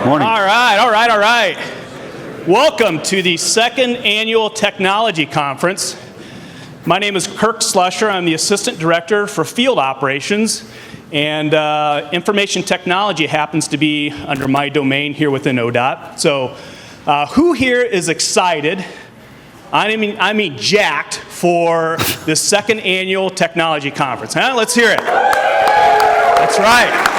Morning. All right. Welcome to the second annual Technology Conference. My name is Kirk Slusher. I'm the Assistant Director for Field Operations, and Information Technology happens to be under my domain here within ODOT. So who here is excited, I mean jacked, for the second annual Technology Conference? Huh? Let's hear it. That's right.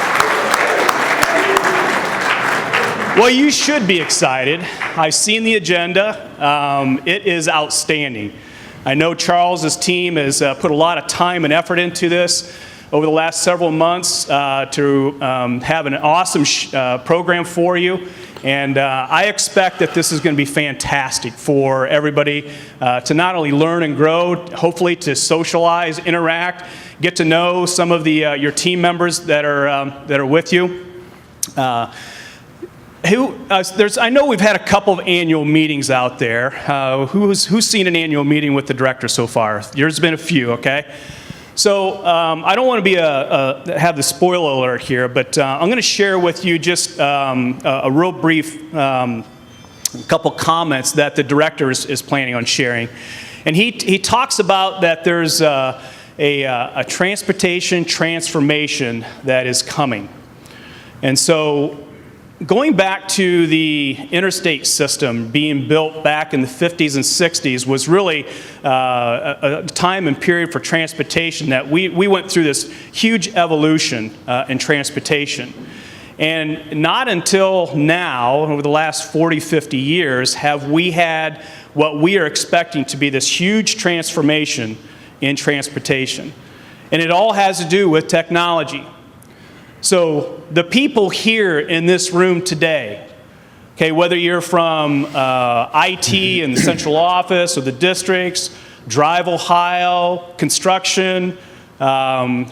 Well, you should be excited. I've seen the agenda. It is outstanding. I know Charles's team has put a lot of time and effort into this over the last several months to have an awesome program for you. And I expect that this is going to be fantastic for everybody to not only learn and grow, hopefully to socialize, interact, get to know some of the your team members that are with you. I know we've had a couple of annual meetings out there. Who's seen an annual meeting with the director so far? There's been a few, okay? So I don't want to be have the spoiler alert here, but I'm going to share with you just a real brief couple comments that the director is planning on sharing. And he talks about that there's a transportation transformation that is coming. And so going back to the interstate system being built back in the 50s and 60s was really a time and period for transportation that we went through this huge evolution in transportation. And not until now, over the last 40, 50 years, have we had what we are expecting to be this huge transformation in transportation. And it all has to do with technology. So the people here in this room today, okay, whether you're from IT in the central office or the districts, Drive Ohio, construction,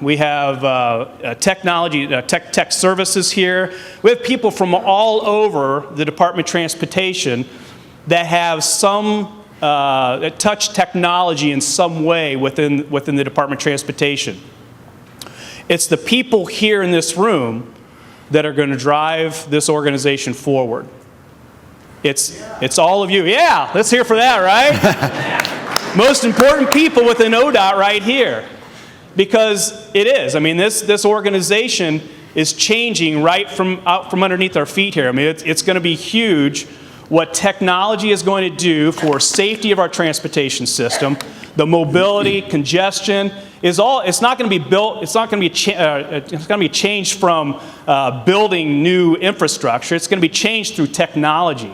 we have technology, tech services here. We have people from all over the Department of Transportation that have some, that touch technology in some way within the Department of Transportation. It's the people here in this room that are going to drive this organization forward. It's all of you. Yeah, let's hear for that, right? Most important people within ODOT right here. Because it is. I mean, this organization is changing right from out from underneath our feet here. I mean, it's going to be huge what technology is going to do for safety of our transportation system, the mobility, congestion. It's not going to be built. It's not going to be. It's going to be changed from building new infrastructure. It's going to be changed through technology,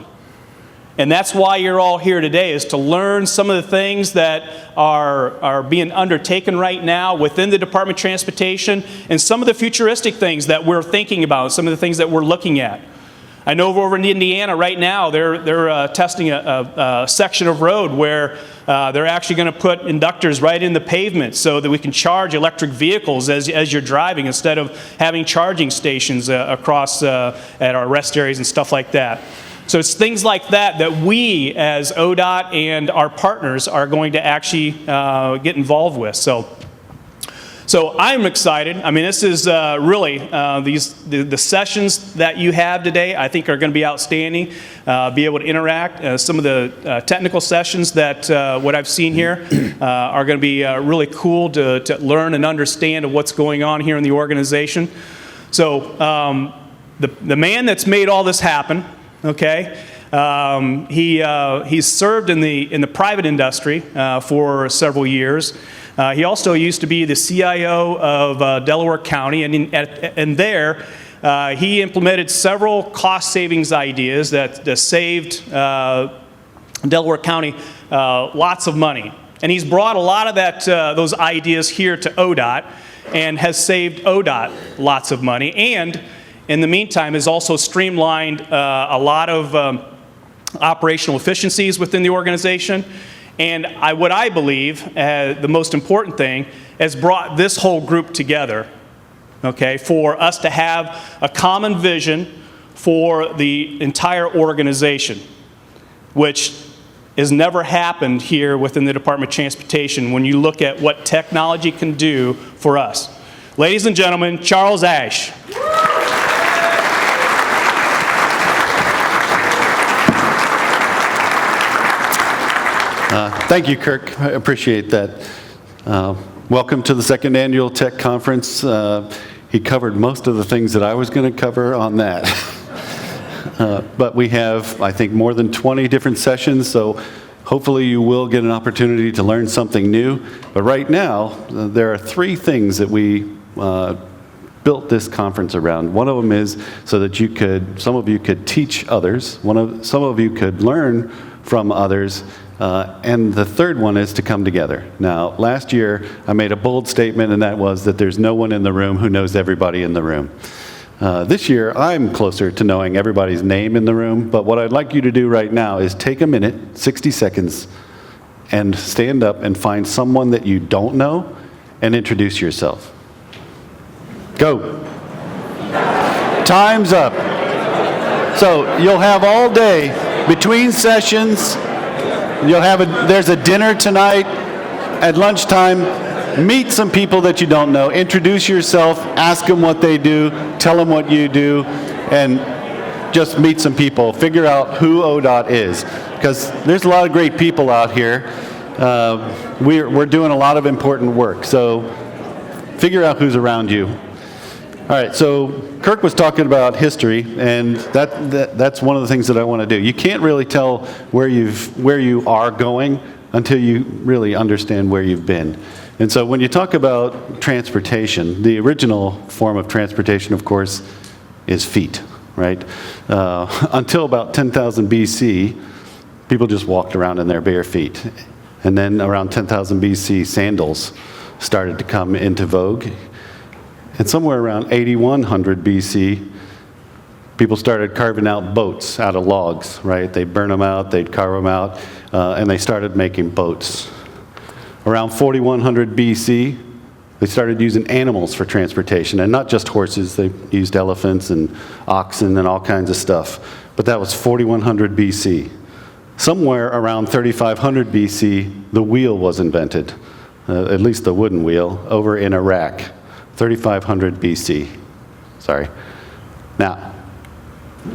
and that's why you're all here today, is to learn some of the things that are being undertaken right now within the Department of Transportation, and some of the futuristic things that we're thinking about, some of the things that we're looking at. I know over in Indiana right now they're testing a section of road where they're actually going to put inductors right in the pavement so that we can charge electric vehicles as you're driving, instead of having charging stations across at our rest areas and stuff like that. So it's things like that we as ODOT and our partners are going to actually get involved with. So I'm excited. I mean, this is really, the sessions that you have today, I think, are going to be outstanding. Be able to interact. Some of the technical sessions that what I've seen here are going to be really cool to learn and understand what's going on here in the organization. So the man that's made all this happen, okay, he's served in the private industry for several years. He also used to be the CIO of Delaware County, and there he implemented several cost savings ideas that saved Delaware County lots of money. And he's brought a lot of those ideas here to ODOT and has saved ODOT lots of money, and in the meantime has also streamlined a lot of operational efficiencies within the organization. And what I believe the most important thing has brought this whole group together, okay, for us to have a common vision for the entire organization, which has never happened here within the Department of Transportation when you look at what technology can do for us. Ladies and gentlemen, Charles Ash. Thank you, Kirk. I appreciate that. Welcome to the second annual Tech Conference. He covered most of the things that I was going to cover on that. But we have, I think, more than 20 different sessions, so hopefully you will get an opportunity to learn something new. But right now, there are three things that we built this conference around. One of them is so that some of you could teach others. Some of you could learn from others. And the third one is to come together. Now, last year, I made a bold statement, and that was that there's no one in the room who knows everybody in the room. This year, I'm closer to knowing everybody's name in the room, but what I'd like you to do right now is take a minute, 60 seconds, and stand up and find someone that you don't know and introduce yourself. Go. Time's up. So you'll have all day between sessions. There's a dinner tonight at lunchtime. Meet some people that you don't know. Introduce yourself. Ask them what they do. Tell them what you do. And just meet some people. Figure out who ODOT is. Because there's a lot of great people out here. We're doing a lot of important work. So figure out who's around you. All right, so Kirk was talking about history, and that's one of the things that I want to do. You can't really tell where you are going until you really understand where you've been. And so when you talk about transportation, the original form of transportation, of course, is feet, right? Until about 10,000 BC, people just walked around in their bare feet. And then around 10,000 BC, sandals started to come into vogue. And somewhere around 8100 BC, people started carving out boats out of logs, right? They'd burn them out, they'd carve them out, and they started making boats. Around 4100 BC, they started using animals for transportation, and not just horses. They used elephants and oxen and all kinds of stuff. But that was 4100 BC. Somewhere around 3500 BC, the wheel was invented, at least the wooden wheel, over in Iraq. 3500 BC. Sorry. Now,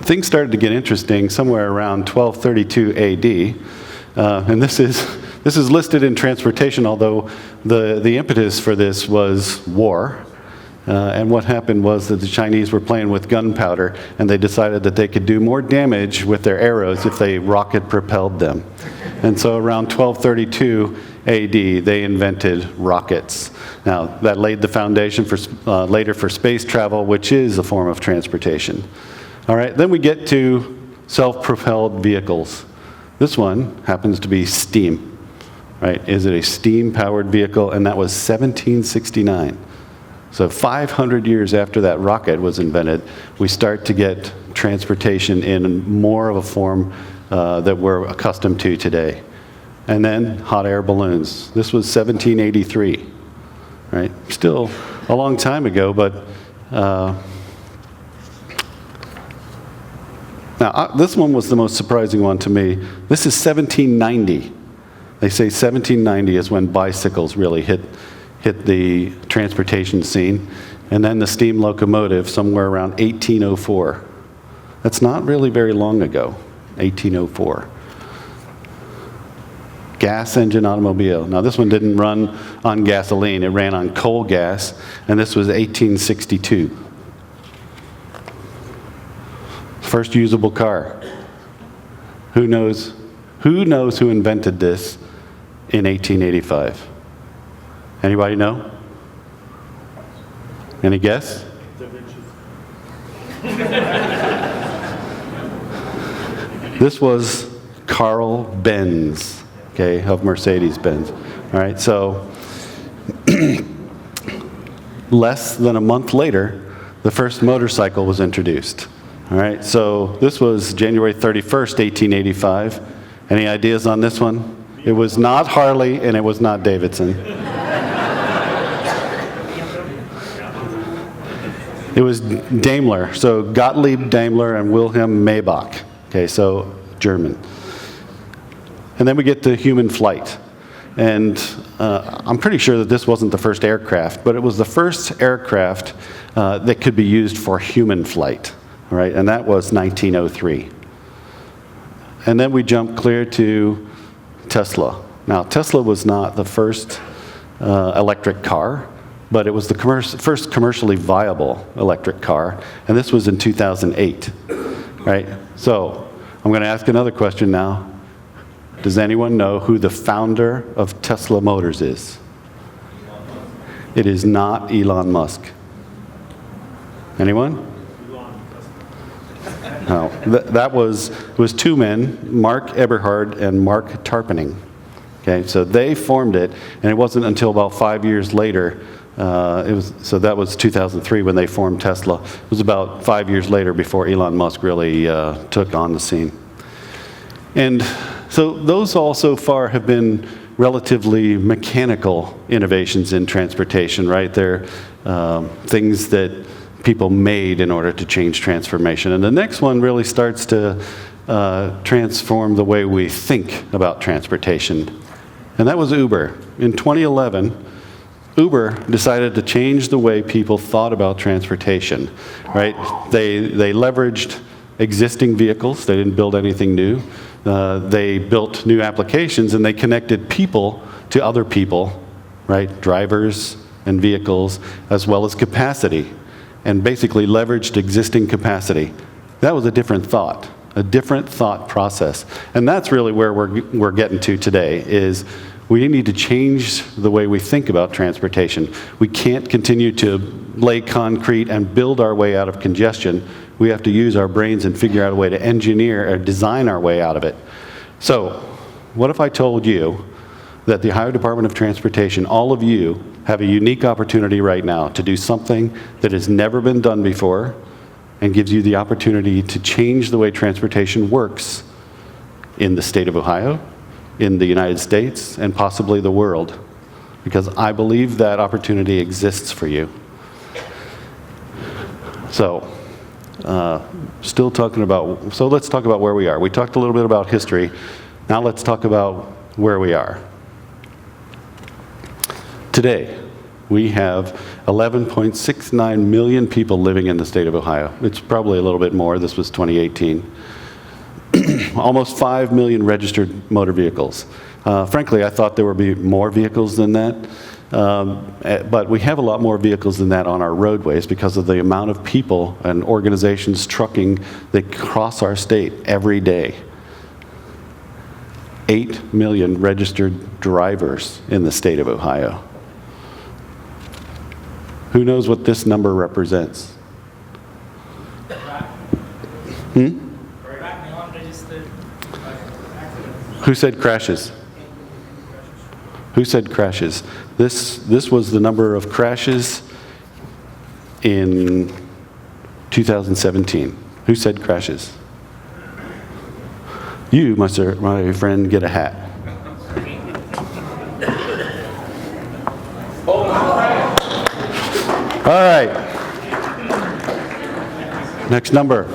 things started to get interesting somewhere around 1232 AD, and this is listed in transportation, although the impetus for this was war. And what happened was that the Chinese were playing with gunpowder, and they decided that they could do more damage with their arrows if they rocket-propelled them. And so around 1232 AD, they invented rockets. Now, that laid the foundation for later for space travel, which is a form of transportation. All right, then we get to self-propelled vehicles. This one happens to be steam, right? Is it a steam-powered vehicle? And that was 1769. So 500 years after that rocket was invented, we start to get transportation in more of a form that we're accustomed to today. And then hot air balloons. This was 1783, right? Still a long time ago, but now this one was the most surprising one to me. This is 1790. They say 1790 is when bicycles really hit the transportation scene, and then the steam locomotive somewhere around 1804. That's not really very long ago, 1804. Gas engine automobile. Now this one didn't run on gasoline, it ran on coal gas, and this was 1862. First usable car. Who knows who invented this in 1885? Anybody know? Any guess? This was Carl Benz, okay, of Mercedes-Benz. All right, so less than a month later, the first motorcycle was introduced. All right, so this was January 31st, 1885. Any ideas on this one? It was not Harley and it was not Davidson. It was Daimler, so Gottlieb Daimler and Wilhelm Maybach. Okay, so German. And then we get to human flight. And I'm pretty sure that this wasn't the first aircraft, but it was the first aircraft that could be used for human flight, right? And that was 1903. And then we jump clear to Tesla, Now, Tesla was not the first electric car, but it was the first commercially viable electric car, and this was in 2008, right? So I'm going to ask another question now. Does anyone know who the founder of Tesla Motors is? It is not Elon Musk. Anyone? No. That was two men, Mark Eberhard and Mark Tarpenning. Okay, so they formed it, and it wasn't until about 5 years later. So that was 2003 when they formed Tesla. It was about 5 years later before Elon Musk really took on the scene. And so those all so far have been relatively mechanical innovations in transportation, right? They're things that people made in order to change transformation. And the next one really starts to transform the way we think about transportation. And that was Uber. In 2011, Uber decided to change the way people thought about transportation, right? They leveraged existing vehicles. They didn't build anything new. They built new applications, and they connected people to other people, right? Drivers and vehicles, as well as capacity, and basically leveraged existing capacity. That was a different thought process. And that's really where we're getting to today, is we need to change the way we think about transportation. We can't continue to lay concrete and build our way out of congestion. We have to use our brains and figure out a way to engineer or design our way out of it. So, what if I told you that the Ohio Department of Transportation, all of you, have a unique opportunity right now to do something that has never been done before and gives you the opportunity to change the way transportation works in the state of Ohio, in the United States, and possibly the world, because I believe that opportunity exists for you. So, so let's talk about where we are. We talked a little bit about history. Now let's talk about where we are. Today, we have 11.69 million people living in the state of Ohio. It's probably a little bit more. This was 2018. Almost 5 million registered motor vehicles. Frankly, I thought there would be more vehicles than that. But we have a lot more vehicles than that on our roadways because of the amount of people and organizations trucking that cross our state every day. 8 million registered drivers in the state of Ohio. Who knows what this number represents? Who said crashes? Who said crashes? This was the number of crashes in 2017. Who said crashes? You, my friend, get a hat. All right. Next number,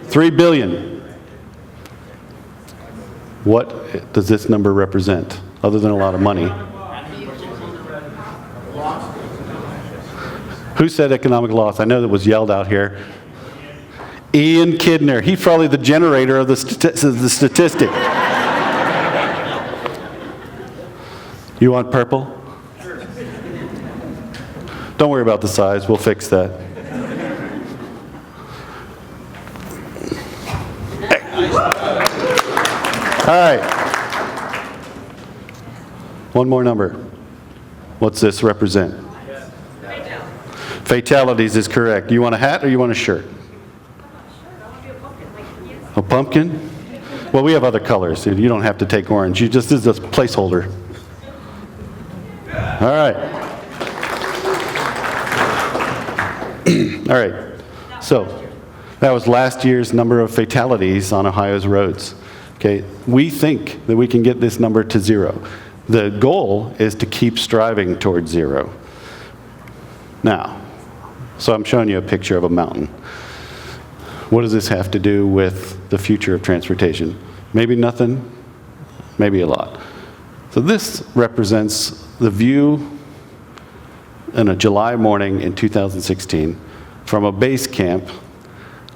3 billion. What does this number represent, other than a lot of money? Who said economic loss? I know that was yelled out here. Ian Kidner. He's probably the generator of the statistic. You want purple? Don't worry about the size. We'll fix that. All right. One more number. What's this represent? Fatalities is correct. You want a hat or you want a shirt? A pumpkin? Well, we have other colors. You don't have to take orange. You just is a placeholder. All right. All right. So that was last year's number of fatalities on Ohio's roads. Okay. We think that we can get this number to 0. The goal is to keep striving towards 0. Now, so I'm showing you a picture of a mountain. What does this have to do with the future of transportation? Maybe nothing, maybe a lot. So this represents the view in a July morning in 2016 from a base camp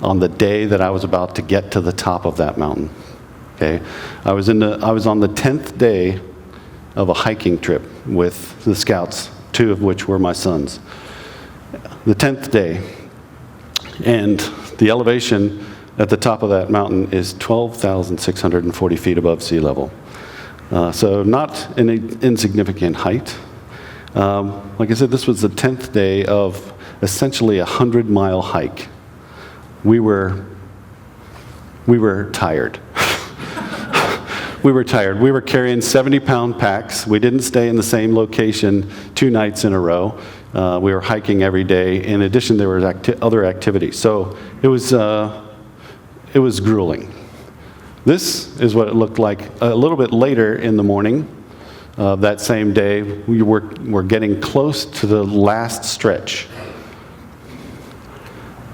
on the day that I was about to get to the top of that mountain. Okay, I was on the 10th day of a hiking trip with the scouts, 2 of which were my sons. The 10th day, and the elevation at the top of that mountain is 12,640 feet above sea level. So not an insignificant height. Like I said, this was the 10th day of essentially a 100-mile hike. We were tired. We were tired. We were carrying 70-pound packs. We didn't stay in the same location 2 nights in a row. We were hiking every day. In addition, there were other activities. So it was grueling. This is what it looked like a little bit later in the morning of that same day. We were getting close to the last stretch.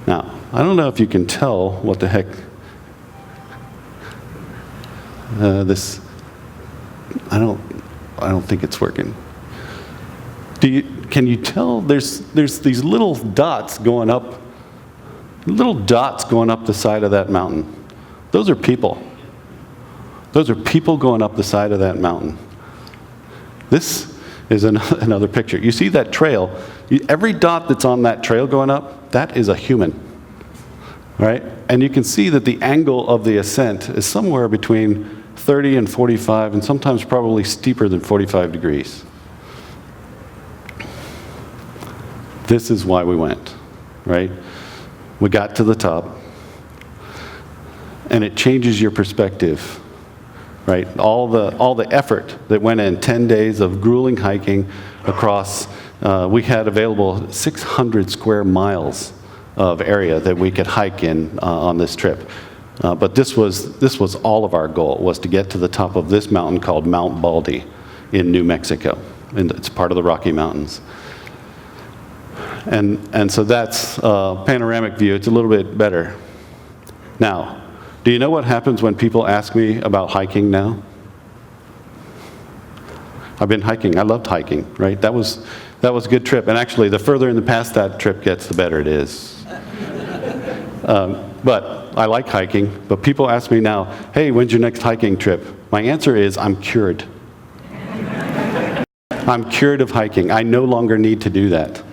Now, I don't know if you can tell what the heck I don't think it's working. Can you tell there's these little dots going up the side of that mountain? Those are people. Those are people going up the side of that mountain. This is another picture. You see that trail? Every dot that's on that trail going up, that is a human, right? And you can see that the angle of the ascent is somewhere between 30 and 45, and sometimes probably steeper than 45 degrees. This is why we went, right? We got to the top, and it changes your perspective, right? All the effort that went in 10 days of grueling hiking across, we had available 600 square miles of area that we could hike in on this trip. But this was all of our goal, was to get to the top of this mountain called Mount Baldy in New Mexico. And it's part of the Rocky Mountains. And so that's a panoramic view. It's a little bit better. Now, do you know what happens when people ask me about hiking now? I've been hiking. I loved hiking, right? That was a good trip. And actually, the further in the past that trip gets, the better it is. But I like hiking. But people ask me now, hey, when's your next hiking trip? My answer is, I'm cured. I'm cured of hiking. I no longer need to do that.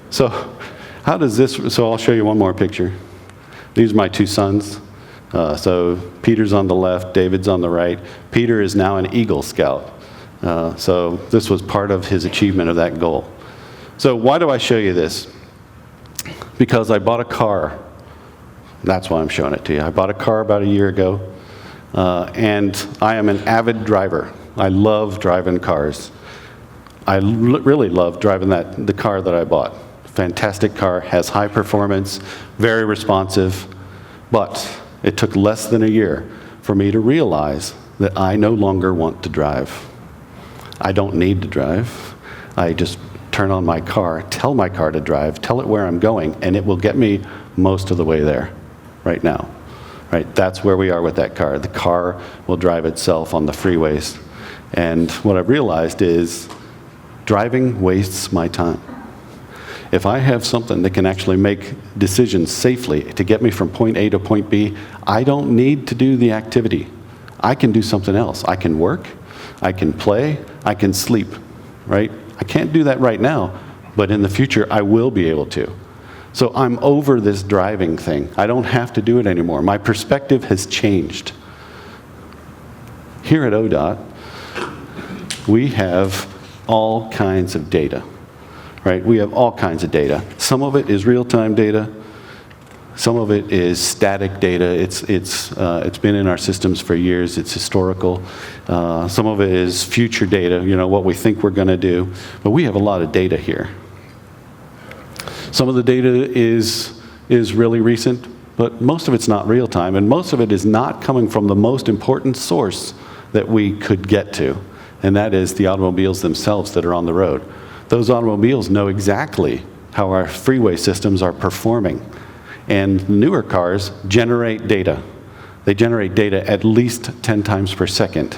So how does this, so I'll show you one more picture. These are my 2 sons. So Peter's on the left, David's on the right. Peter is now an Eagle Scout. So this was part of his achievement of that goal. So why do I show you this? Because I bought a car. That's why I'm showing it to you. I bought a car about a year ago, and I am an avid driver. I love driving cars. I really love driving the car that I bought. Fantastic car, has high performance, very responsive, but it took less than a year for me to realize that I no longer want to drive. I don't need to drive. I just turn on my car, tell my car to drive, tell it where I'm going, and it will get me most of the way there right now. Right? That's where we are with that car. The car will drive itself on the freeways. And what I've realized is driving wastes my time. If I have something that can actually make decisions safely to get me from point A to point B, I don't need to do the activity. I can do something else. I can work, I can play, I can sleep, right? I can't do that right now, but in the future I will be able to. So I'm over this driving thing. I don't have to do it anymore. My perspective has changed. Here at ODOT, we have all kinds of data, right? We have all kinds of data. Some of it is real-time data. Some of it is static data. It's been in our systems for years. It's historical. Some of it is future data, you know, what we think we're going to do. But we have a lot of data here. Some of the data is really recent, but most of it's not real-time, and most of it is not coming from the most important source that we could get to, and that is the automobiles themselves that are on the road. Those automobiles know exactly how our freeway systems are performing. And newer cars generate data. They generate data at least 10 times per second.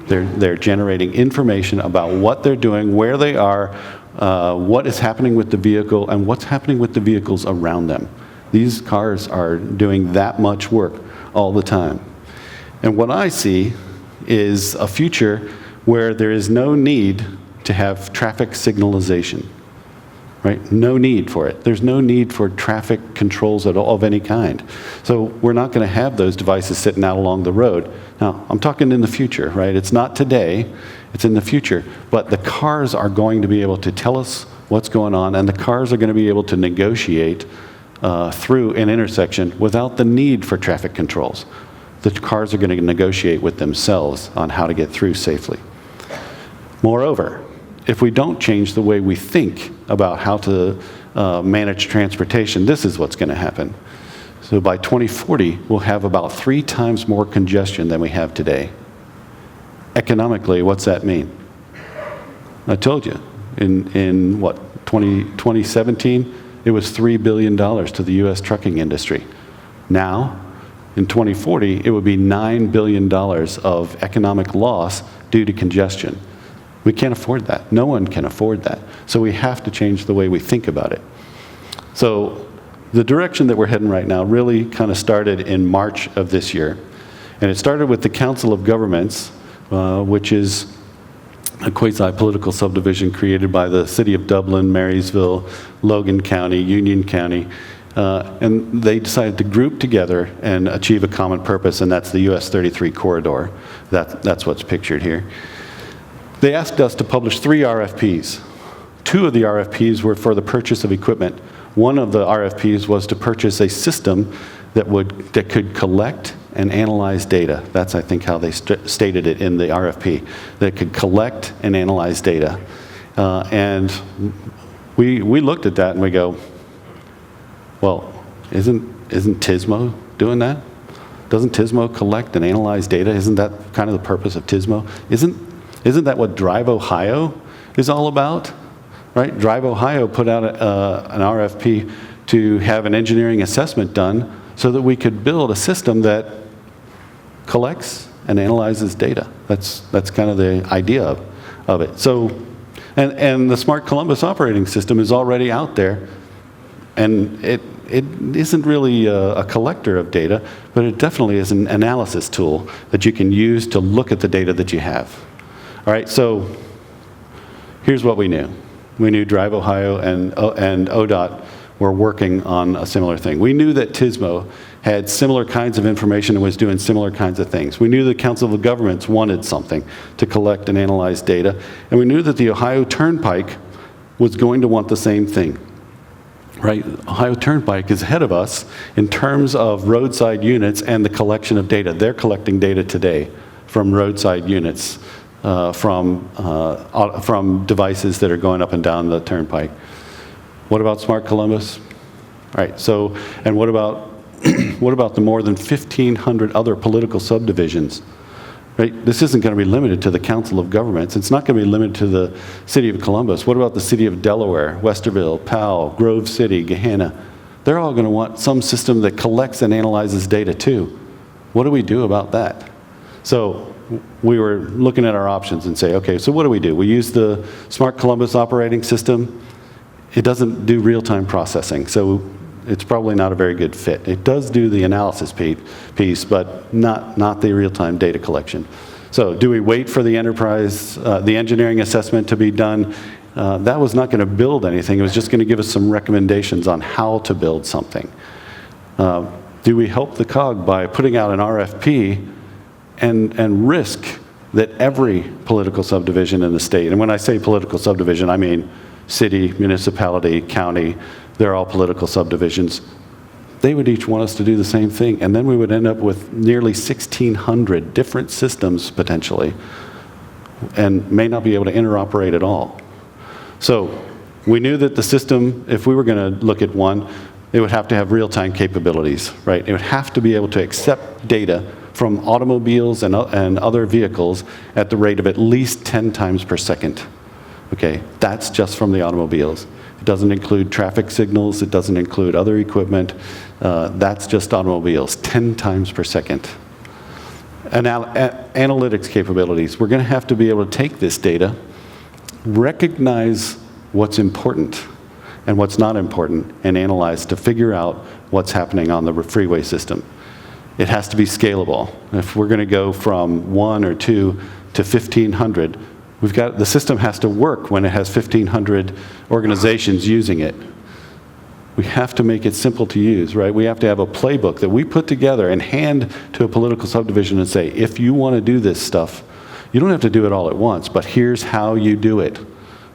They're generating information about what they're doing, where they are, what is happening with the vehicle, and what's happening with the vehicles around them. These cars are doing that much work all the time. And what I see is a future where there is no need to have traffic signalization, right? No need for it. There's no need for traffic controls at all of any kind. So we're not going to have those devices sitting out along the road. Now, I'm talking in the future, right? It's not today, it's in the future. But the cars are going to be able to tell us what's going on, and the cars are going to be able to negotiate through an intersection without the need for traffic controls. The cars are going to negotiate with themselves on how to get through safely. Moreover, if we don't change the way we think about how to manage transportation, this is what's going to happen. So by 2040, we'll have about 3 times more congestion than we have today. Economically, what's that mean? I told you, in what, 2017, it was $3 billion to the US trucking industry. Now, in 2040, it would be $9 billion of economic loss due to congestion. We can't afford that. No one can afford that. So we have to change the way we think about it. So the direction that we're heading right now really kind of started in March of this year. And it started with the Council of Governments, which is a quasi-political subdivision created by the City of Dublin, Marysville, Logan County, Union County. And they decided to group together and achieve a common purpose, and that's the US 33 corridor. That's what's pictured here. They asked us to publish 3 RFPs. 2 of the RFPs were for the purchase of equipment. One of the RFPs was to purchase a system that could collect and analyze data. That's, I think, how they stated it in the RFP, that could collect and analyze data. And we looked at that and we go, well, isn't TSMO doing that? Doesn't TSMO collect and analyze data? Isn't that kind of the purpose of TSMO? Isn't that what Drive Ohio is all about? Right? Drive Ohio put out an RFP to have an engineering assessment done so that we could build a system that collects and analyzes data. That's kind of the idea of it. So, and the Smart Columbus operating system is already out there, and it isn't really a collector of data, but it definitely is an analysis tool that you can use to look at the data that you have. All right, so here's what we knew. We knew Drive Ohio and ODOT were working on a similar thing. We knew that TSMO had similar kinds of information and was doing similar kinds of things. We knew the Council of Governments wanted something to collect and analyze data, and we knew that the Ohio Turnpike was going to want the same thing. Right? Ohio Turnpike is ahead of us in terms of roadside units and the collection of data. They're collecting data today from roadside units, from devices that are going up and down the turnpike. What about Smart Columbus? All right, so, and what about the more than 1,500 other political subdivisions? Right? This isn't going to be limited to the Council of Governments. It's not going to be limited to the City of Columbus. What about the City of Delaware, Westerville, Powell, Grove City, Gahanna? They're all going to want some system that collects and analyzes data too. What do we do about that? So we were looking at our options and say, okay, so what do? We use the Smart Columbus operating system. It doesn't do real-time processing, so it's probably not a very good fit. It does do the analysis piece, but not the real-time data collection. So do we wait for the engineering assessment to be done? That was not going to build anything. It was just going to give us some recommendations on how to build something. Do we help the COG by putting out an RFP and risk that every political subdivision in the state, and when I say political subdivision, I mean city, municipality, county, they're all political subdivisions, they would each want us to do the same thing, and then we would end up with nearly 1,600 different systems potentially, and may not be able to interoperate at all. So we knew that the system, if we were going to look at one, it would have to have real-time capabilities, right? It would have to be able to accept data from automobiles and other vehicles at the rate of at least 10 times per second. Okay, that's just from the automobiles. It doesn't include traffic signals, it doesn't include other equipment. That's just automobiles, 10 times per second. Analytics capabilities. We're going to have to be able to take this data, recognize what's important and what's not important, and analyze to figure out what's happening on the freeway system. It has to be scalable. If we're going to go from 1 or 2 to 1,500. The system has to work when it has 1,500 organizations using it. We have to make it simple to use, right? We have to have a playbook that we put together and hand to a political subdivision and say, if you want to do this stuff, you don't have to do it all at once, but here's how you do it,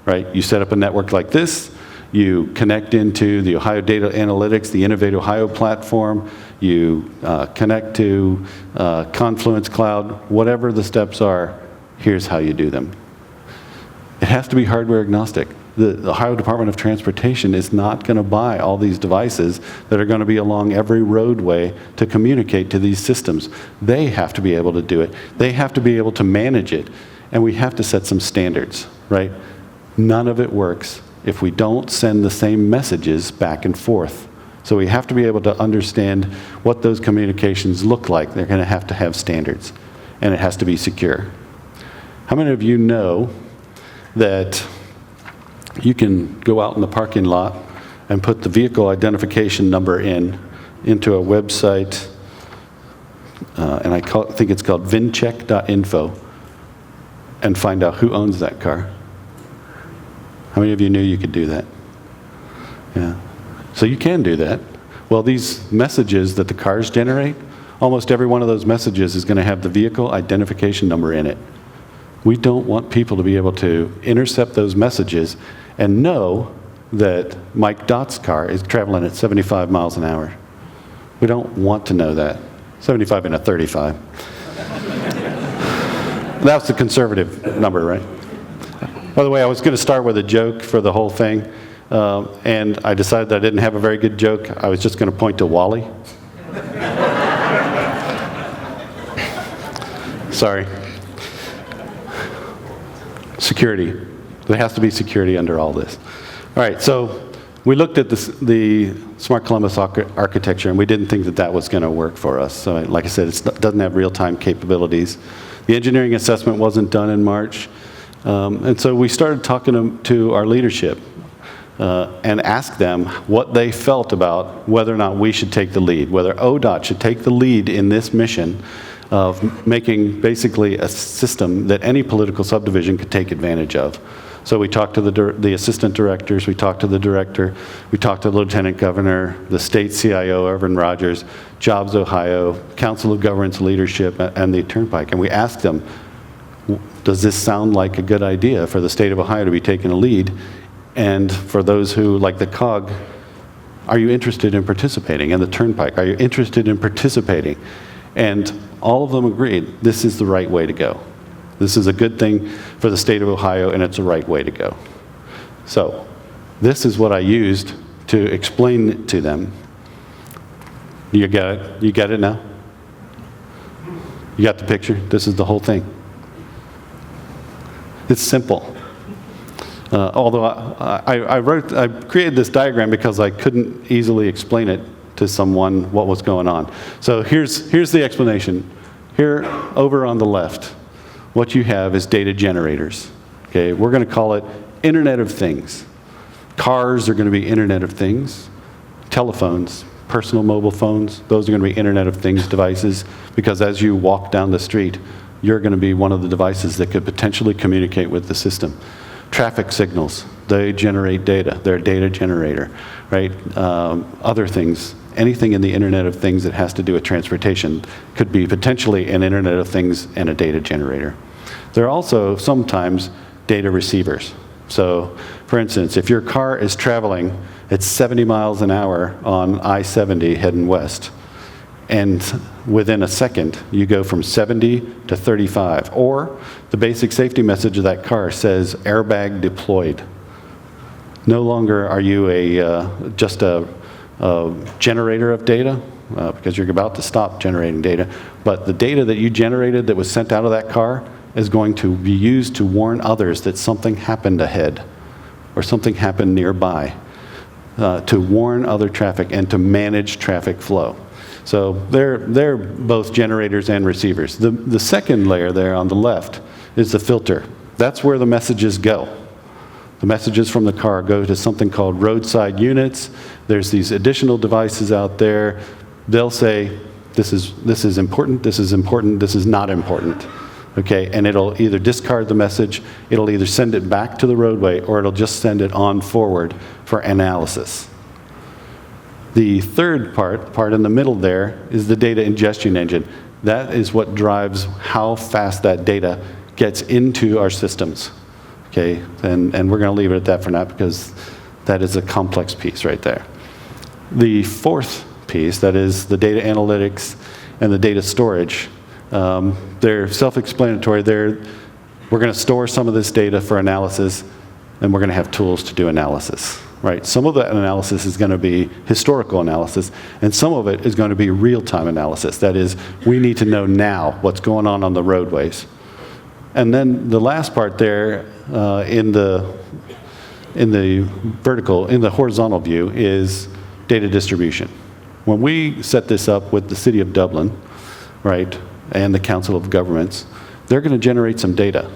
right? You set up a network like this, you connect into the Ohio Data Analytics, the Innovate Ohio platform, you connect to Confluence Cloud, whatever the steps are, here's how you do them. It has to be hardware agnostic. The Ohio Department of Transportation is not going to buy all these devices that are going to be along every roadway to communicate to these systems. They have to be able to do it. They have to be able to manage it. And we have to set some standards, right? None of it works if we don't send the same messages back and forth. So we have to be able to understand what those communications look like. They're going to have standards. And it has to be secure. How many of you know that you can go out in the parking lot and put the vehicle identification number into a website, and I think it's called vincheck.info, and find out who owns that car? How many of you knew you could do that? Yeah. So you can do that. Well, these messages that the cars generate, almost every one of those messages is going to have the vehicle identification number in it. We don't want people to be able to intercept those messages and know that Mike Dott's car is traveling at 75 miles an hour. We don't want to know that. 75 and a 35. That's the conservative number, right? By the way, I was going to start with a joke for the whole thing, and I decided I didn't have a very good joke. I was just going to point to Wally. Sorry. Security. There has to be security under all this. All right, so we looked at the Smart Columbus architecture, and we didn't think that was going to work for us. So like I said, it doesn't have real-time capabilities. The engineering assessment wasn't done in March. And so we started talking to our leadership and asked them what they felt about whether or not we should take the lead, whether ODOT should take the lead in this mission of making basically a system that any political subdivision could take advantage of. So we talked to the assistant directors, we talked to the director, we talked to the lieutenant governor, the state CIO, Irvin Rogers, Jobs Ohio, Council of Governments Leadership, and the Turnpike. And we asked them, does this sound like a good idea for the state of Ohio to be taking a lead? And for those who, like the COG, are you interested in participating? And the Turnpike, are you interested in participating? And all of them agreed, this is the right way to go. This is a good thing for the state of Ohio, and it's the right way to go. So this is what I used to explain it to them. You got it? You got it now? You got the picture? This is the whole thing. It's simple. Although I created this diagram because I couldn't easily explain it to someone what was going on. So here's the explanation. Here, over on the left, what you have is data generators. Okay, we're going to call it Internet of Things. Cars are going to be Internet of Things. Telephones, personal mobile phones, those are going to be Internet of Things devices, because as you walk down the street, you're going to be one of the devices that could potentially communicate with the system. Traffic signals, they generate data. They're a data generator, right? Other things, anything in the Internet of Things that has to do with transportation could be potentially an Internet of Things and a data generator. There are also sometimes data receivers. So, for instance, if your car is traveling at 70 miles an hour on I-70 heading west, and within a second, you go from 70 to 35. Or the basic safety message of that car says, airbag deployed. No longer are you just a generator of data, because you're about to stop generating data, but the data that you generated that was sent out of that car is going to be used to warn others that something happened ahead or something happened nearby, to warn other traffic and to manage traffic flow. So they're both generators and receivers. The second layer there on the left is the filter. That's where the messages go. The messages from the car go to something called roadside units. There's these additional devices out there. They'll say, this is important, this is important, this is not important. okay? And it'll either discard the message, it'll either send it back to the roadway, or it'll just send it on forward for analysis. The third part in the middle there, is the data ingestion engine. That is what drives how fast that data gets into our systems, okay? And we're going to leave it at that for now because that is a complex piece right there. The fourth piece, that is the data analytics and the data storage, they're self-explanatory. We're going to store some of this data for analysis, and we're going to have tools to do analysis, right? Some of that analysis is going to be historical analysis, and some of it is going to be real-time analysis. That is, we need to know now what's going on the roadways. And then the last part there in the horizontal view is data distribution. When we set this up with the City of Dublin, right, and the Council of Governments, they're going to generate some data.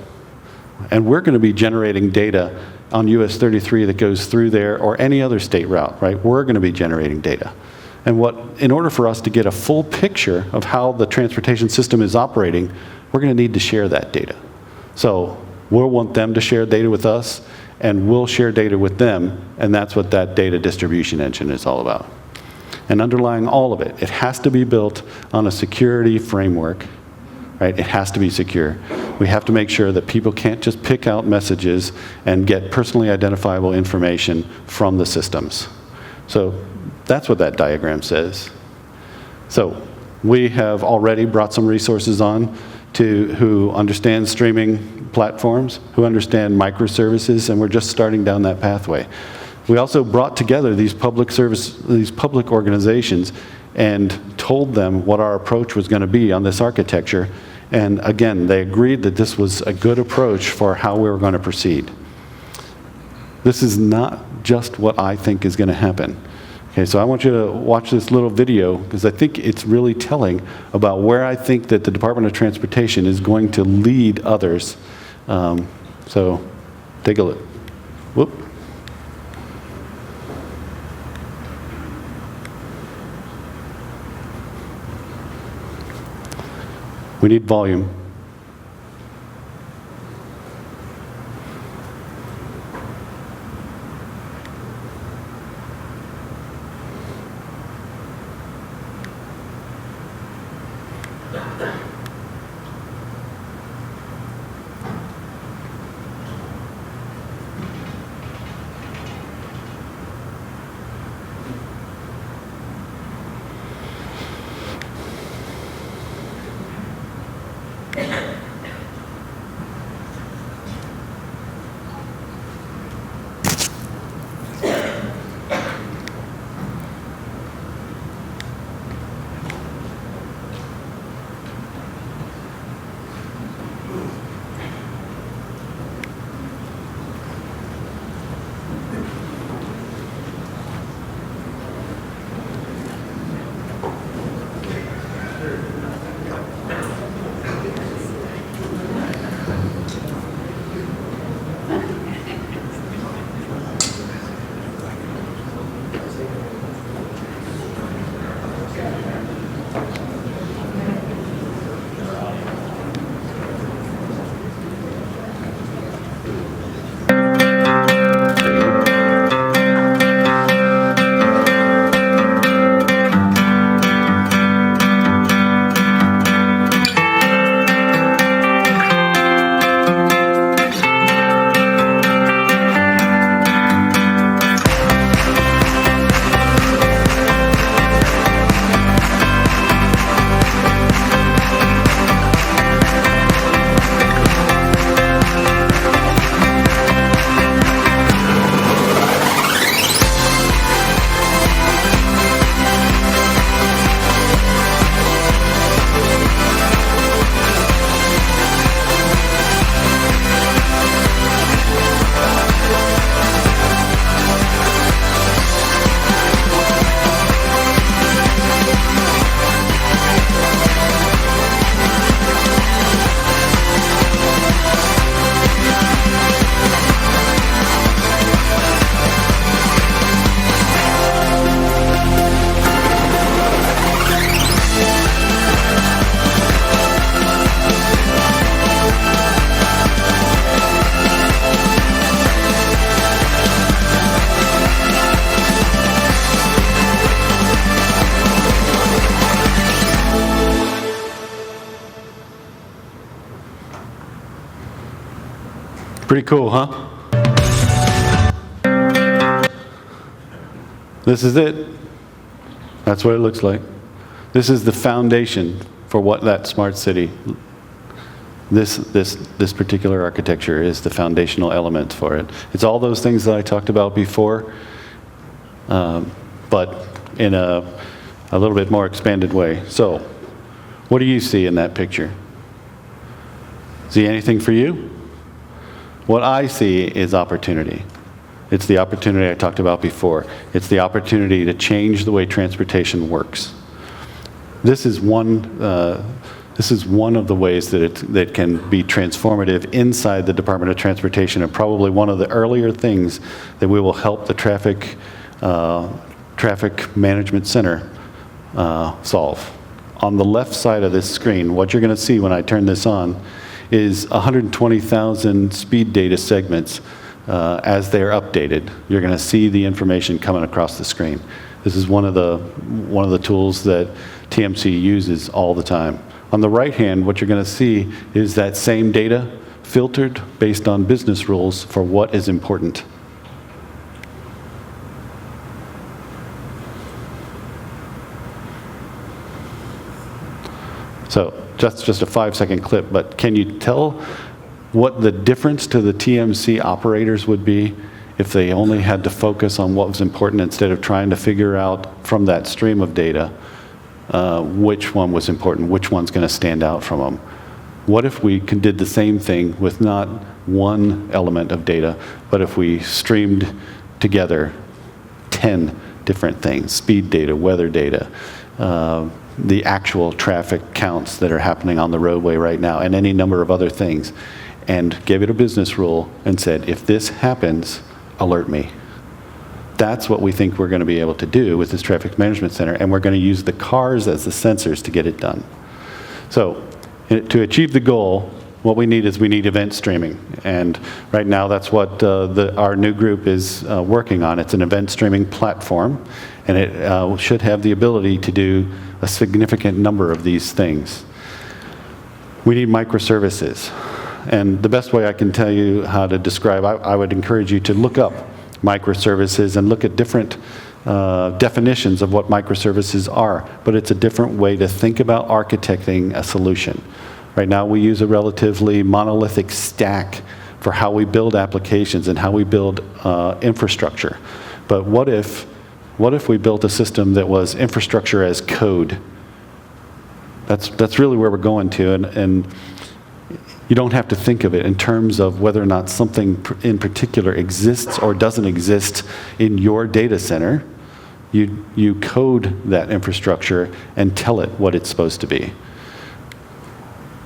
And we're going to be generating data on US 33 that goes through there or any other state route, right? We're going to be generating data. And in order for us to get a full picture of how the transportation system is operating, we're going to need to share that data. So we'll want them to share data with us, and we'll share data with them, and that's what that data distribution engine is all about. And underlying all of it, it has to be built on a security framework, right? It has to be secure. We have to make sure that people can't just pick out messages and get personally identifiable information from the systems. So that's what that diagram says. So we have already brought some resources on who understand streaming platforms, who understand microservices, and we're just starting down that pathway. We also brought together these public organizations and told them what our approach was going to be on this architecture. And again, they agreed that this was a good approach for how we were going to proceed. This is not just what I think is going to happen. Okay, so I want you to watch this little video because I think it's really telling about where I think that the Department of Transportation is going to lead others. So take a look. Whoop. We need volume. Pretty cool, huh? This is it. That's what it looks like. This is the foundation for what that smart city, this particular architecture is the foundational element for it. It's all those things that I talked about before, but in a little bit more expanded way. So, what do you see in that picture? See anything for you? What I see is opportunity. It's the opportunity I talked about before. It's the opportunity to change the way transportation works. This is one of the ways that it can be transformative inside the Department of Transportation, and probably one of the earlier things that we will help the Traffic Management Center solve. On the left side of this screen, what you're going to see when I turn this on is 120,000 speed data segments. As they're updated, you're going to see the information coming across the screen. This is one of the tools that TMC uses all the time. On the right hand, what you're going to see is that same data filtered based on business rules for what is important. So just a 5-second clip, but can you tell what the difference to the TMC operators would be if they only had to focus on what was important instead of trying to figure out from that stream of data which one was important, which one's going to stand out from them? What if we did the same thing with not one element of data, but if we streamed together 10 different things, speed data, weather data, the actual traffic counts that are happening on the roadway right now, and any number of other things, and gave it a business rule and said, if this happens, alert me. That's what we think we're going to be able to do with this Traffic Management Center, and we're going to use the cars as the sensors to get it done. So to achieve the goal, what we need event streaming, and right now that's what our new group is working on. It's an event streaming platform, and it should have the ability to do a significant number of these things. We need microservices. And the best way I can tell you how to describe, I would encourage you to look up microservices and look at different definitions of what microservices are. But it's a different way to think about architecting a solution. Right now we use a relatively monolithic stack for how we build applications and how we build infrastructure. But what if we built a system that was infrastructure as code? That's really where we're going to, and you don't have to think of it in terms of whether or not something in particular exists or doesn't exist in your data center. You code that infrastructure and tell it what it's supposed to be.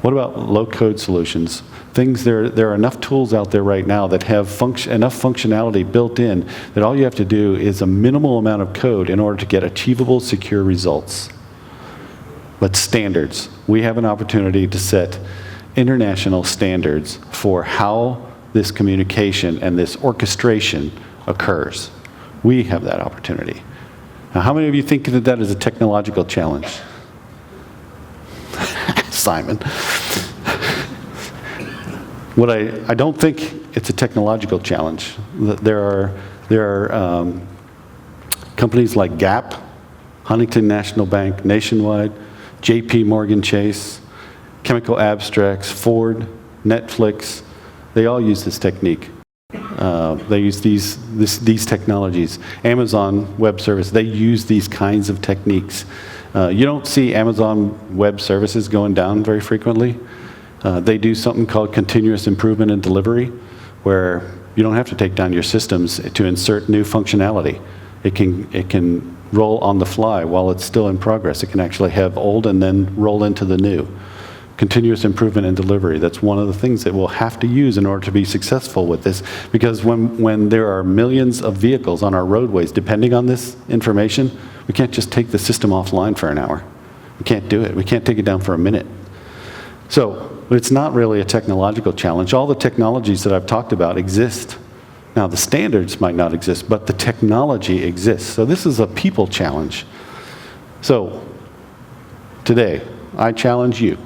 What about low-code solutions? There are enough tools out there right now that have enough functionality built in that all you have to do is a minimal amount of code in order to get achievable, secure results. But standards. We have an opportunity to set international standards for how this communication and this orchestration occurs. We have that opportunity. Now, how many of you think that that is a technological challenge? Simon. I don't think it's a technological challenge. There are companies like Gap, Huntington National Bank, Nationwide, JP Morgan Chase, Chemical Abstracts, Ford, Netflix. They all use this technique. They use these technologies. Amazon Web Service, they use these kinds of techniques. You don't see Amazon Web Services going down very frequently. They do something called continuous improvement and delivery, where you don't have to take down your systems to insert new functionality. It can roll on the fly while it's still in progress. It can actually have old and then roll into the new. Continuous improvement and delivery. That's one of the things that we'll have to use in order to be successful with this, because when there are millions of vehicles on our roadways depending on this information, we can't just take the system offline for an hour. We can't do it. We can't take it down for a minute. So it's not really a technological challenge. All the technologies that I've talked about exist. Now, the standards might not exist, but the technology exists. So this is a people challenge. So today, I challenge you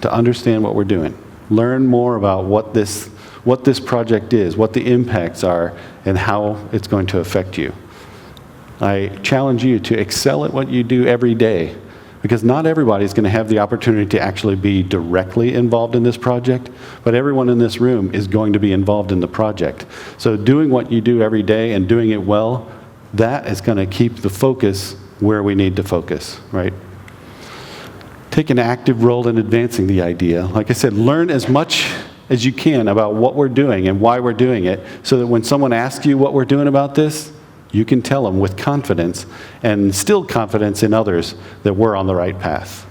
to understand what we're doing. Learn more about what this what this project is, what the impacts are, and how it's going to affect you. I challenge you to excel at what you do every day, because not everybody's going to have the opportunity to actually be directly involved in this project, but everyone in this room is going to be involved in the project. So doing what you do every day and doing it well, that is going to keep the focus where we need to focus, right? Take an active role in advancing the idea. Like I said, learn as much as you can about what we're doing and why we're doing it, so that when someone asks you what we're doing about this, you can tell them with confidence and instill confidence in others that we're on the right path.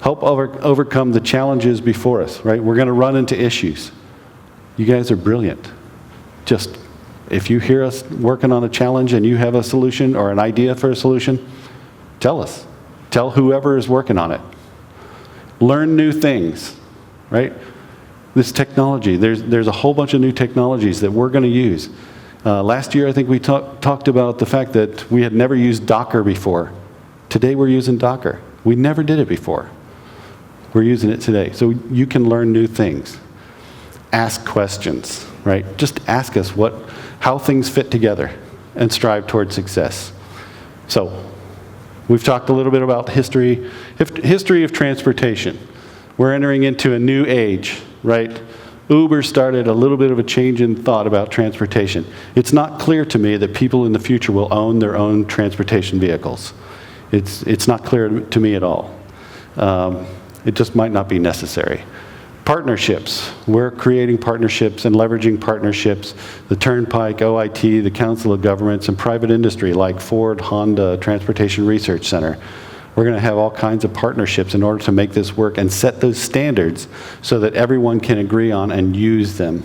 Help overcome the challenges before us, right? We're going to run into issues. You guys are brilliant. Just, if you hear us working on a challenge and you have a solution or an idea for a solution, tell us. Tell whoever is working on it. Learn new things, right? This technology, there's a whole bunch of new technologies that we're going to use. Last year, I think we talked about the fact that we had never used Docker before. Today, we're using Docker. We never did it before. We're using it today. So you can learn new things. Ask questions, right? Just ask us how things fit together and strive toward success. So we've talked a little bit about history of transportation. We're entering into a new age, right? Uber started a little bit of a change in thought about transportation. It's not clear to me that people in the future will own their own transportation vehicles. It's not clear to me at all. It just might not be necessary. Partnerships. We're creating partnerships and leveraging partnerships. The Turnpike, OIT, the Council of Governments, and private industry like Ford, Honda, Transportation Research Center. We're going to have all kinds of partnerships in order to make this work and set those standards so that everyone can agree on and use them.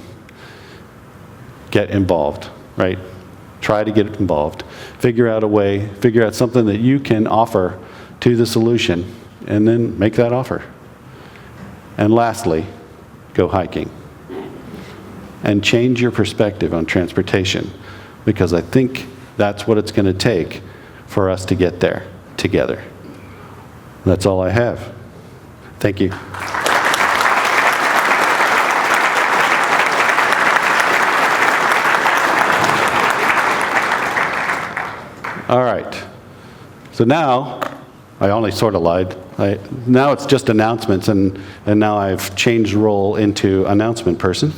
Get involved, right? Try to get involved. Figure out a way, figure out something that you can offer to the solution, and then make that offer. And lastly, go hiking. And change your perspective on transportation, because I think that's what it's going to take for us to get there together. That's all I have. Thank you. All right. So now, I only sort of lied. Now it's just announcements, and now I've changed role into announcement person.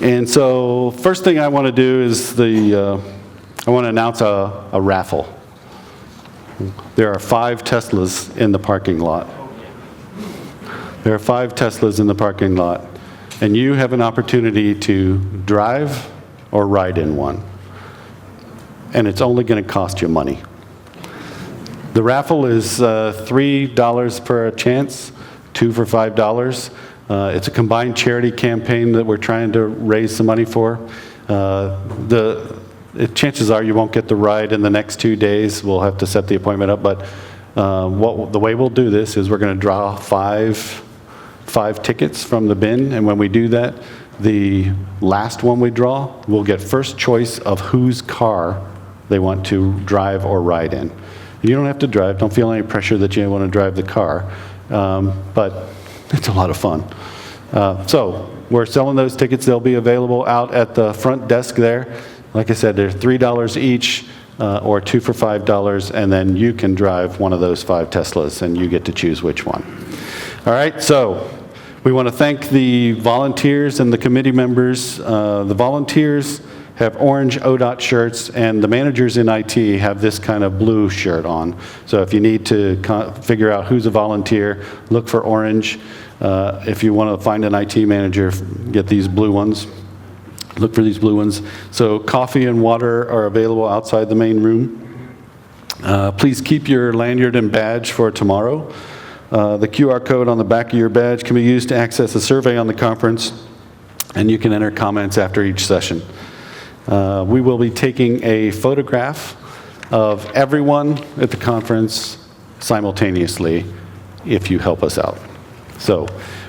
And so first thing I want to do is I want to announce a raffle. There are 5 Teslas in the parking lot. There are 5 Teslas in the parking lot, and you have an opportunity to drive or ride in one. And it's only going to cost you money. The raffle is $3 per chance, 2 for $5. It's a combined charity campaign that we're trying to raise some money for. Chances are you won't get the ride in the next 2 days. We'll have to set the appointment up, but the way we'll do this is we're going to draw five tickets from the bin, and when we do that, the last one we draw will get first choice of whose car they want to drive or ride in. You don't have to drive. Don't feel any pressure that you want to drive the car, but it's a lot of fun. So we're selling those tickets. They'll be available out at the front desk there. Like I said, they're $3 each, or 2 for $5, and then you can drive one of those 5 Teslas, and you get to choose which one. All right, so we want to thank the volunteers and the committee members. The volunteers have orange ODOT shirts, and the managers in IT have this kind of blue shirt on. So if you need to figure out who's a volunteer, look for orange. If you want to find an IT manager, get these blue ones. Look for these blue ones. So coffee and water are available outside the main room. Please keep your lanyard and badge for tomorrow. The QR code on the back of your badge can be used to access a survey on the conference, and you can enter comments after each session. We will be taking a photograph of everyone at the conference simultaneously if you help us out. So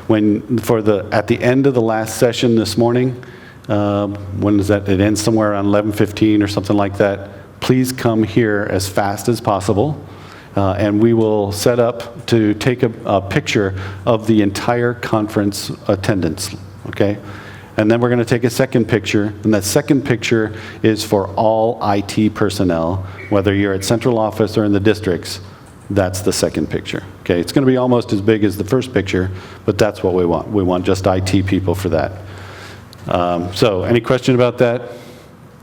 at the end of the last session this morning, when is that? It ends somewhere around 11:15 or something like that. Please come here as fast as possible, and we will set up to take a picture of the entire conference attendance okay? And then we're going to take a second picture, and that second picture is for all IT personnel, whether you're at central office or in the districts. That's the second picture, okay? It's going to be almost as big as the first picture, but that's what we want. We want just IT people for that. So any question about that?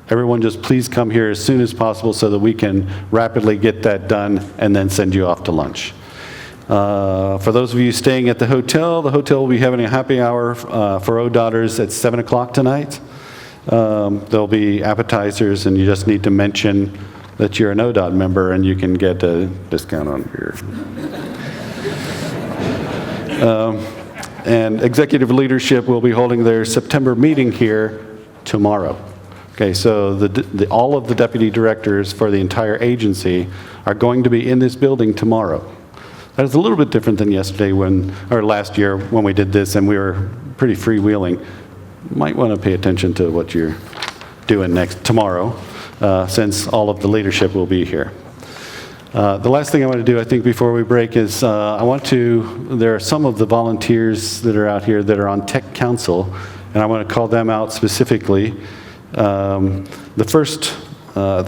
Everyone just please come here as soon as possible so that we can rapidly get that done and then send you off to lunch. For those of you staying at the hotel will be having a happy hour for ODOTers at 7 o'clock tonight. There'll be appetizers, and you just need to mention that you're an ODOT member and you can get a discount on beer. And executive leadership will be holding their September meeting here tomorrow. Okay, so all of the deputy directors for the entire agency are going to be in this building tomorrow. That is a little bit different than yesterday or last year when we did this and we were pretty freewheeling. Might want to pay attention to what you're doing tomorrow, since all of the leadership will be here. The last thing I want to do, I think, before we break is there are some of the volunteers that are out here that are on Tech Council, and I want to call them out specifically. The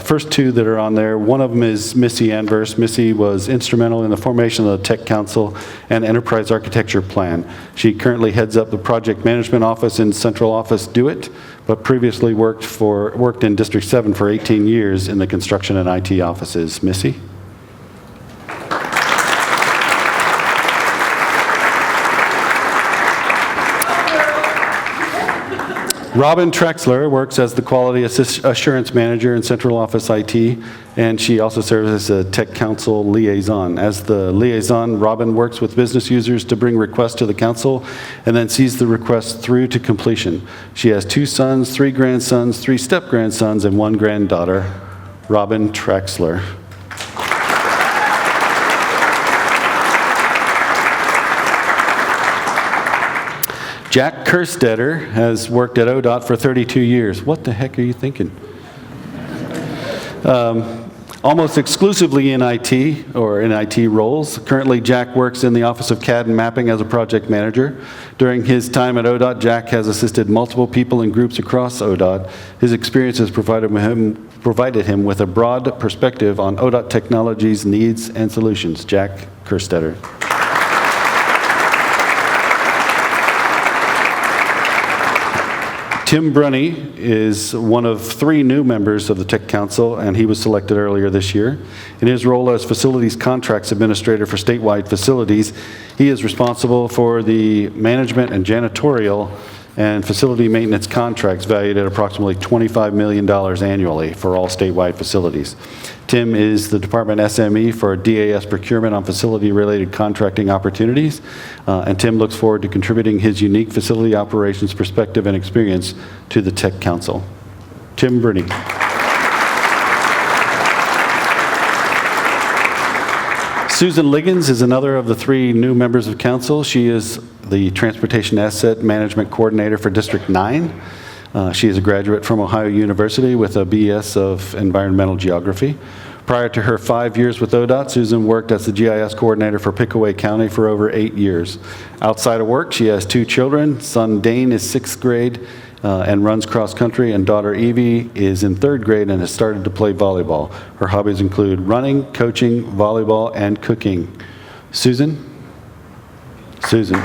first two that are on there, one of them is Missy Anverse. Missy was instrumental in the formation of the Tech Council and Enterprise Architecture Plan. She currently heads up the Project Management Office in Central Office DoIT, but previously worked in District 7 for 18 years in the construction and IT offices. Missy? Robin Trexler works as the Quality Assurance Manager in Central Office IT, and she also serves as a Tech Council Liaison. As the liaison, Robin works with business users to bring requests to the council and then sees the request through to completion. She has 2 sons, 3 grandsons, 3 step-grandsons, and 1 granddaughter. Robin Trexler. Jack Kerstetter has worked at ODOT for 32 years. What the heck are you thinking? Almost exclusively in IT or in IT roles. Currently, Jack works in the Office of CAD and Mapping as a project manager. During his time at ODOT, Jack has assisted multiple people and groups across ODOT. His experience has provided him with a broad perspective on ODOT technologies, needs, and solutions. Jack Kerstetter. Tim Brunny is one of 3 new members of the Tech Council, and he was selected earlier this year. In his role as Facilities Contracts Administrator for statewide facilities, he is responsible for the management and janitorial and facility maintenance contracts valued at approximately $25 million annually for all statewide facilities. Tim is the Department SME for DAS procurement on facility-related contracting opportunities, and Tim looks forward to contributing his unique facility operations perspective and experience to the Tech Council. Tim Brunny. Susan Liggins is another of the 3 new members of council. She is the Transportation Asset Management Coordinator for District 9. She is a graduate from Ohio University with a BS of Environmental Geography. Prior to her 5 years with ODOT, Susan worked as the GIS coordinator for Pickaway County for over 8 years. Outside of work, she has 2 children. Son Dane is 6th grade and runs cross country, and daughter Evie is in 3rd grade and has started to play volleyball. Her hobbies include running, coaching, volleyball, and cooking. Susan? Susan.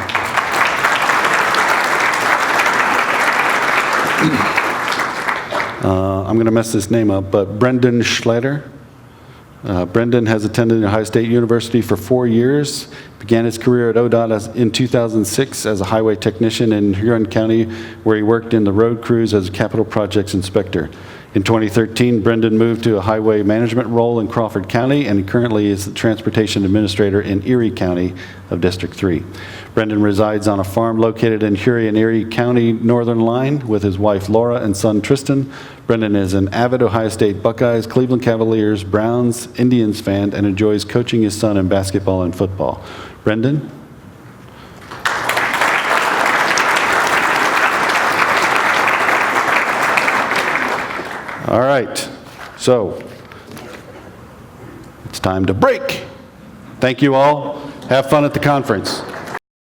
I'm going to mess this name up, but Brendan Schletter. Brendan has attended Ohio State University for 4 years, began his career at ODOT in 2006 as a highway technician in Huron County, where he worked in the road crews as a capital projects inspector. In 2013, Brendan moved to a highway management role in Crawford County, and he currently is the transportation administrator in Erie County of District 3. Brendan resides on a farm located in Huron and Erie County northern line with his wife Laura and son Tristan. Brendan is an avid Ohio State Buckeyes, Cleveland Cavaliers, Browns, Indians fan, and enjoys coaching his son in basketball and football. Brendan? All right, so it's time to break. Thank you all. Have fun at the conference.